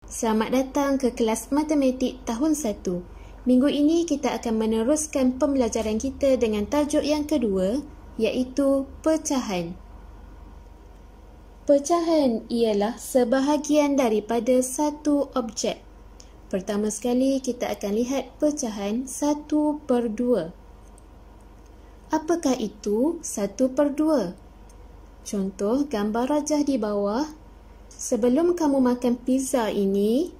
Selamat datang ke kelas matematik tahun 1. Minggu ini kita akan meneruskan pembelajaran kita dengan tajuk yang kedua, iaitu pecahan. Pecahan ialah sebahagian daripada satu objek. Pertama sekali kita akan lihat pecahan 1/2. Apakah itu 1/2? Contoh gambar rajah di bawah. Sebelum kamu makan pizza ini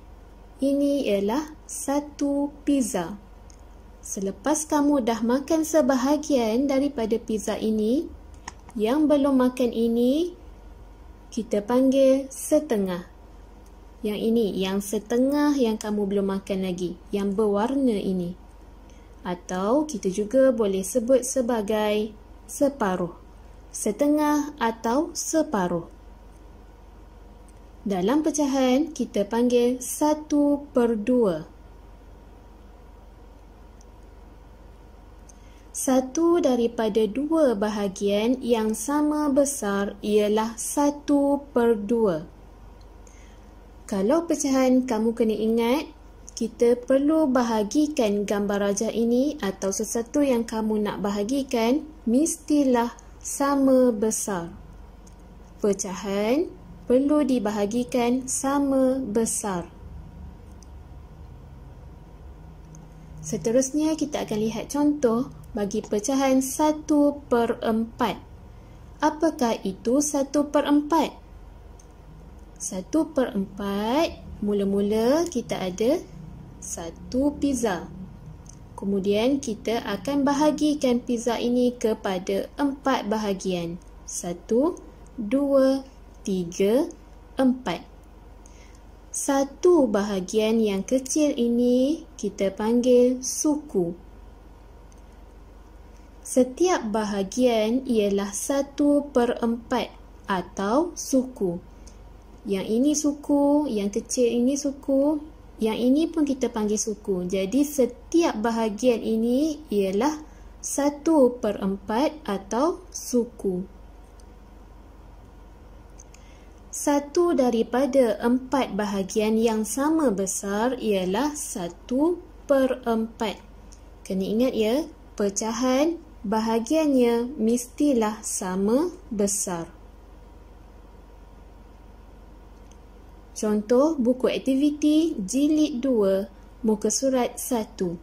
ialah satu pizza. Selepas kamu dah makan sebahagian daripada pizza ini, yang belum makan ini, kita panggil setengah. Yang ini, yang setengah yang kamu belum makan lagi, yang berwarna ini. Atau kita juga boleh sebut sebagai separuh. Setengah atau separuh. Dalam pecahan, kita panggil 1/2. Satu daripada dua bahagian yang sama besar ialah 1/2. Kalau pecahan kamu kena ingat, kita perlu bahagikan gambar rajah ini atau sesuatu yang kamu nak bahagikan mestilah sama besar. Pecahan perlu dibahagikan sama besar. Seterusnya kita akan lihat contoh bagi pecahan 1/4. Apakah itu 1/4? 1/4, mula-mula kita ada satu pizza. Kemudian kita akan bahagikan pizza ini kepada 4 bahagian. 1, 2, 3, 4. Satu bahagian yang kecil ini kita panggil suku. Setiap bahagian ialah 1/4 atau suku. Yang ini suku, yang kecil ini suku, yang ini pun kita panggil suku. Jadi setiap bahagian ini ialah 1/4 atau suku. Satu daripada 4 bahagian yang sama besar ialah 1/4. Kena ingat ya, pecahan bahagiannya mestilah sama besar. Contoh buku aktiviti jilid 2, muka surat 1.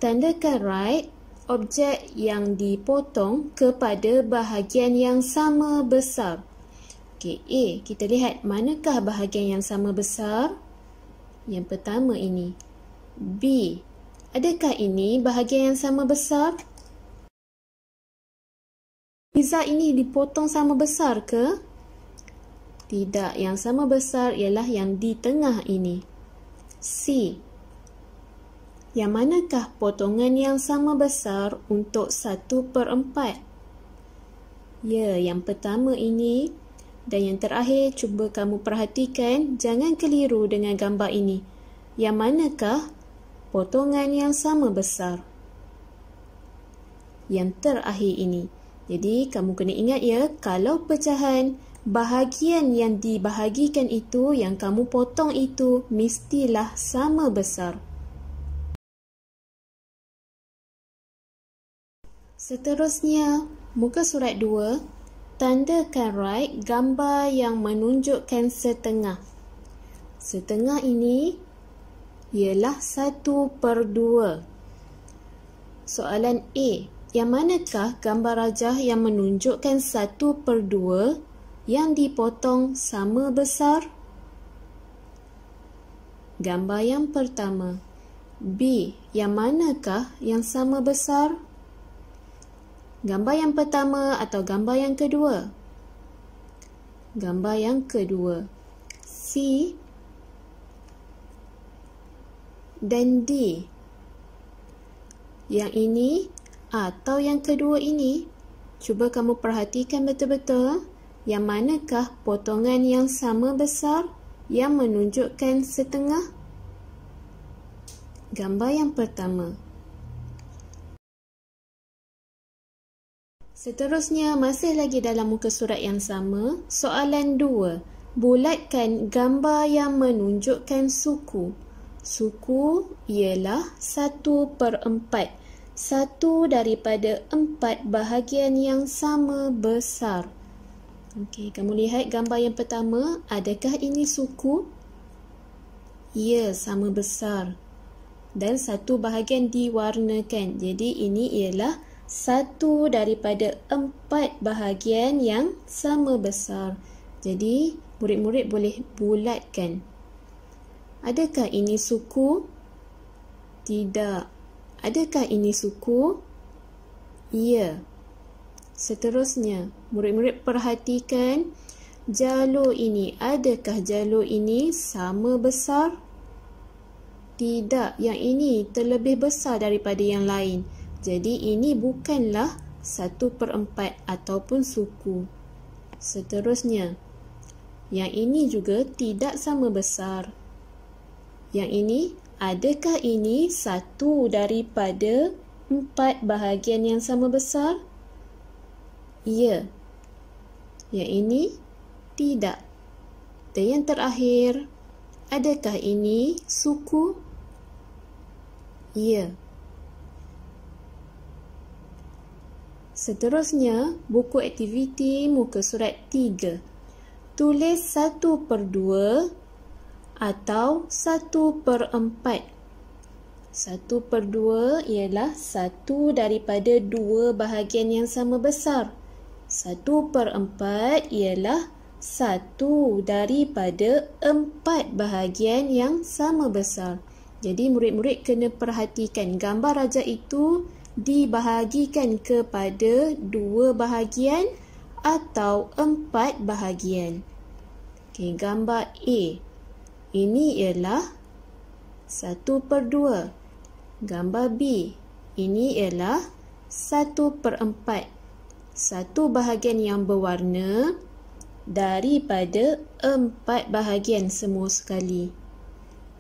Tandakan right objek yang dipotong kepada bahagian yang sama besar. Okey, A, kita lihat manakah bahagian yang sama besar? Yang pertama ini. B, adakah ini bahagian yang sama besar? Pizza ini dipotong sama besar ke? Tidak, yang sama besar ialah yang di tengah ini. C, yang manakah potongan yang sama besar untuk 1/4? Ya, yang pertama ini. Dan yang terakhir, cuba kamu perhatikan, jangan keliru dengan gambar ini. Yang manakah potongan yang sama besar? Yang terakhir ini. Jadi, kamu kena ingat ya, kalau pecahan, bahagian yang dibahagikan itu, yang kamu potong itu, mestilah sama besar. Seterusnya, muka surat 2. Tandakan right gambar yang menunjukkan setengah. Setengah ini ialah 1/2. Soalan A, yang manakah gambar rajah yang menunjukkan 1/2 yang dipotong sama besar? Gambar yang pertama. B, yang manakah yang sama besar? Gambar yang pertama atau gambar yang kedua? Gambar yang kedua. C dan D. Yang ini atau yang kedua ini? Cuba kamu perhatikan betul-betul. Yang manakah potongan yang sama besar yang menunjukkan setengah? Gambar yang pertama. Seterusnya, masih lagi dalam muka surat yang sama, soalan 2. bulatkan gambar yang menunjukkan suku. Suku ialah 1/4. 1 daripada 4 bahagian yang sama besar. Okey, kamu lihat gambar yang pertama. Adakah ini suku? Ya, sama besar. Dan 1 bahagian diwarnakan. Jadi ini ialah 1 daripada 4 bahagian yang sama besar. Jadi murid-murid boleh bulatkan. Adakah ini suku? Tidak. Adakah ini suku? Ya. Seterusnya, murid-murid perhatikan jalur ini. Adakah jalur ini sama besar? Tidak. Yang ini terlebih besar daripada yang lain. Jadi ini bukanlah 1/4 ataupun suku. Seterusnya, yang ini juga tidak sama besar. Yang ini, adakah ini 1 daripada 4 bahagian yang sama besar? Ya. Yang ini tidak. Dan yang terakhir, adakah ini suku? Ya. Seterusnya, buku aktiviti muka surat 3. Tulis 1/2 atau 1/4. 1/2 ialah 1 daripada 2 bahagian yang sama besar. 1/4 ialah 1 daripada 4 bahagian yang sama besar. Jadi murid-murid kena perhatikan gambar rajak itu dibahagikan kepada 2 bahagian atau 4 bahagian. Okey, gambar A. Ini ialah 1/2. Gambar B. Ini ialah 1/4. 1 bahagian yang berwarna daripada 4 bahagian semua sekali.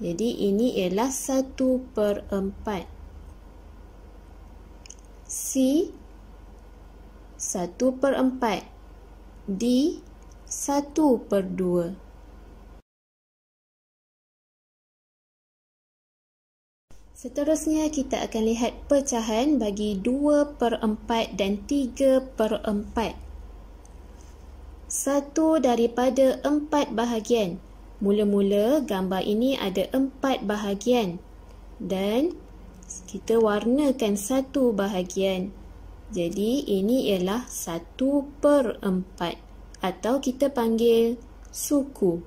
Jadi ini ialah 1/4. C 1/4. D 1/2. Seterusnya kita akan lihat pecahan bagi 2/4 dan 3/4. 1 daripada 4 bahagian. Mula-mula gambar ini ada 4 bahagian dan kita warnakan 1 bahagian. Jadi ini ialah 1/4 atau kita panggil suku.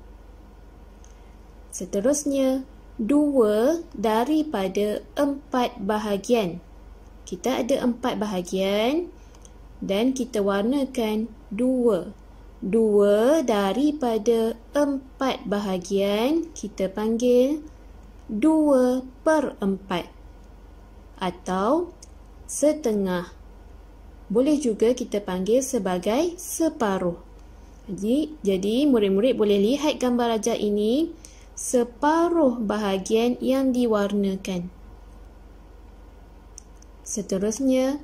Seterusnya, 2 daripada 4 bahagian. Kita ada 4 bahagian dan kita warnakan 2. 2 daripada 4 bahagian kita panggil 2/4 atau setengah. Boleh juga kita panggil sebagai separuh. Jadi murid-murid boleh lihat gambar rajak ini. Separuh bahagian yang diwarnakan. Seterusnya,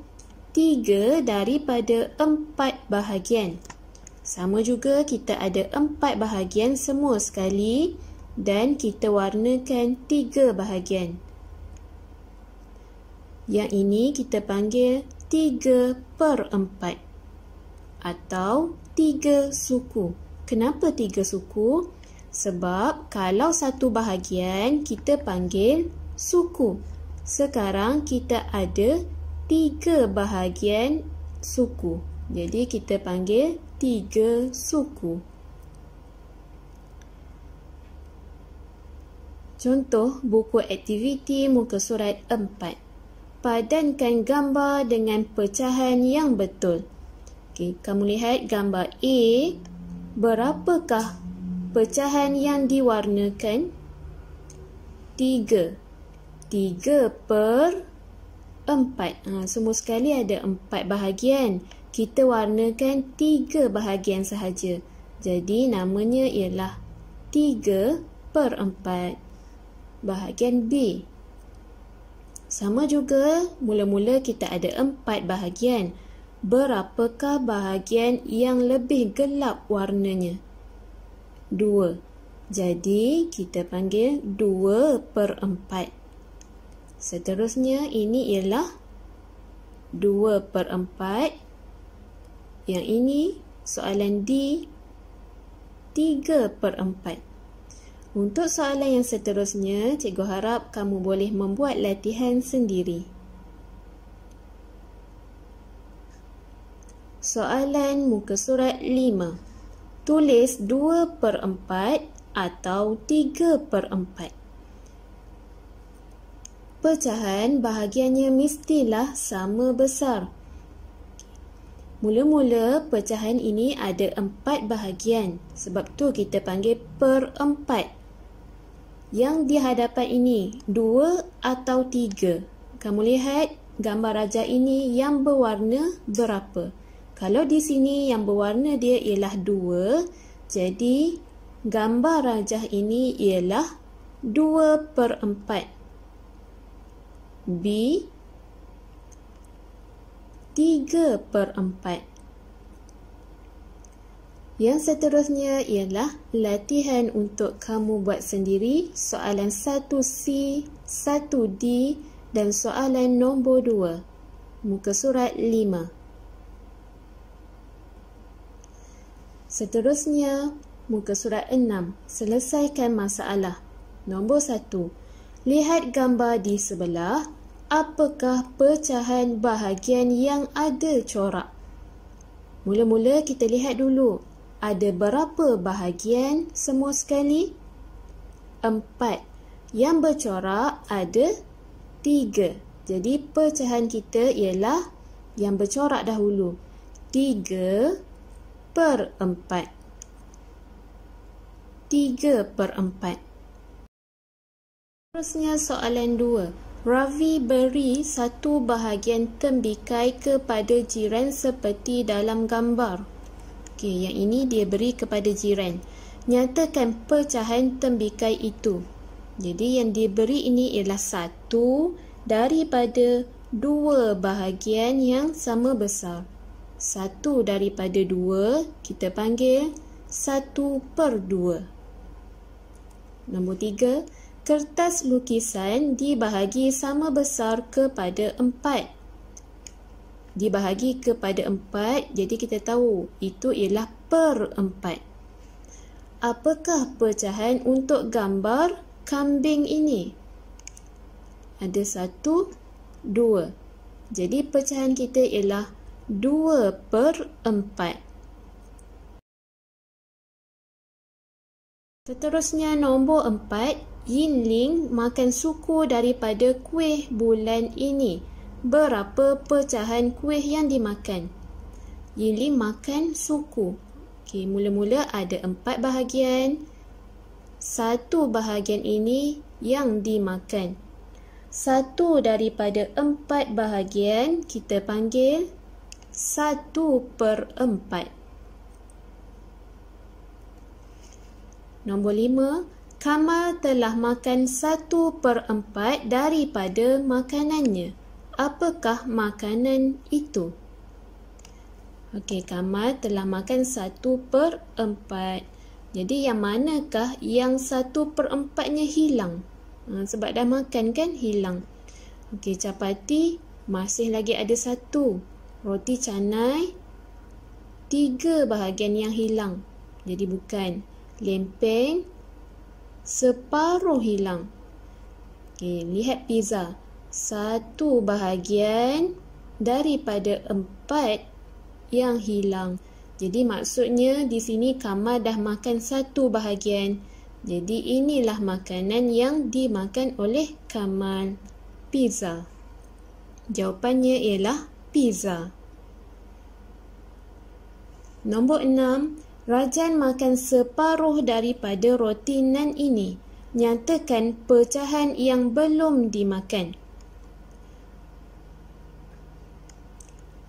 3 daripada 4 bahagian. Sama juga kita ada 4 bahagian semua sekali dan kita warnakan 3 bahagian. Yang ini kita panggil 3/4 atau 3 suku. Kenapa 3 suku? Sebab kalau 1 bahagian kita panggil suku. Sekarang kita ada 3 bahagian suku. Jadi kita panggil 3 suku. Contoh buku aktiviti muka surat 4. Padankan gambar dengan pecahan yang betul. Okey, kamu lihat gambar A. Berapakah pecahan yang diwarnakan? 3. 3/4. Semua sekali ada 4 bahagian. Kita warnakan 3 bahagian sahaja. Jadi namanya ialah 3/4. Bahagian B. Sama juga, mula-mula kita ada 4 bahagian. Berapakah bahagian yang lebih gelap warnanya? 2. Jadi, kita panggil 2/4. Seterusnya, ini ialah 2/4. Yang ini, soalan D, 3/4. Untuk soalan yang seterusnya, cikgu harap kamu boleh membuat latihan sendiri. Soalan muka surat 5. Tulis 2/4 atau 3/4. Pecahan bahagiannya mestilah sama besar. Mula-mula pecahan ini ada 4 bahagian. Sebab tu kita panggil per-4. Yang di hadapan ini 2 atau 3. Kamu lihat gambar rajah ini yang berwarna berapa? Kalau di sini yang berwarna dia ialah 2. Jadi gambar rajah ini ialah 2/4. B, 3/4. Yang seterusnya ialah latihan untuk kamu buat sendiri soalan 1C, 1D dan soalan nombor 2. Muka surat 5. Seterusnya, muka surat 6. Selesaikan masalah. Nombor 1. Lihat gambar di sebelah. Apakah pecahan bahagian yang ada corak? Mula-mula kita lihat dulu. Ada berapa bahagian semua sekali? 4. Yang bercorak ada 3. Jadi pecahan kita ialah yang bercorak dahulu. 3/4. 3/4. Terusnya soalan 2. Ravi beri satu bahagian tembikai kepada jiran seperti dalam gambar. Okey, yang ini dia beri kepada jiran. Nyatakan pecahan tembikai itu. Jadi yang diberi ini ialah 1 daripada 2 bahagian yang sama besar. 1 daripada 2 kita panggil 1/2. Nombor 3. Kertas lukisan dibahagi sama besar kepada 4. Dibahagi kepada 4, jadi kita tahu itu ialah per-4. Apakah pecahan untuk gambar kambing ini? Ada 1, 2. Jadi pecahan kita ialah 2/4. Seterusnya nombor 4. Yinling makan suku daripada kuih bulan ini. Berapa pecahan kuih yang dimakan? Yinling makan suku. Okey, mula-mula ada 4 bahagian. 1 bahagian ini yang dimakan. 1 daripada 4 bahagian kita panggil 1/4. Nombor 5. Kamal telah makan 1/4 daripada makanannya. Apakah makanan itu? Okey, Kamal telah makan 1/4. Jadi yang manakah yang 1/4-nya hilang? Sebab dah makan kan hilang. Okey, capati masih lagi ada 1. Roti canai 3 bahagian yang hilang. Jadi bukan. Lempeng separuh hilang. Okey, lihat pizza. 1 bahagian daripada 4 yang hilang. Jadi maksudnya di sini Kamal dah makan 1 bahagian. Jadi inilah makanan yang dimakan oleh Kamal. Pizza. Jawapannya ialah pizza. Nombor 6. Rajan makan separuh daripada roti nan ini. Nyatakan pecahan yang belum dimakan.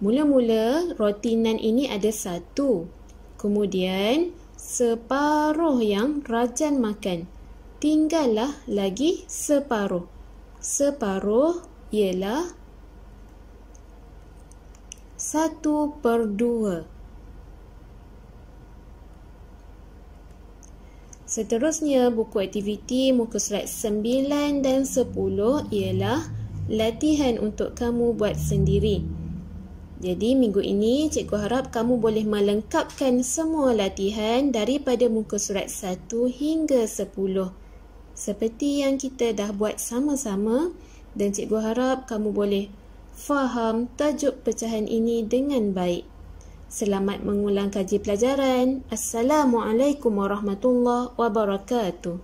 Mula-mula roti nan ini ada 1. Kemudian separuh yang Rajan makan. Tinggallah lagi separuh. Separuh ialah 1/2. Seterusnya, buku aktiviti muka surat 9 dan 10 ialah latihan untuk kamu buat sendiri. Jadi minggu ini cikgu harap kamu boleh melengkapkan semua latihan daripada muka surat 1 hingga 10. Seperti yang kita dah buat sama-sama, dan cikgu harap kamu boleh faham tajuk pecahan ini dengan baik. Selamat mengulang kaji pelajaran. Assalamualaikum warahmatullahi wabarakatuh.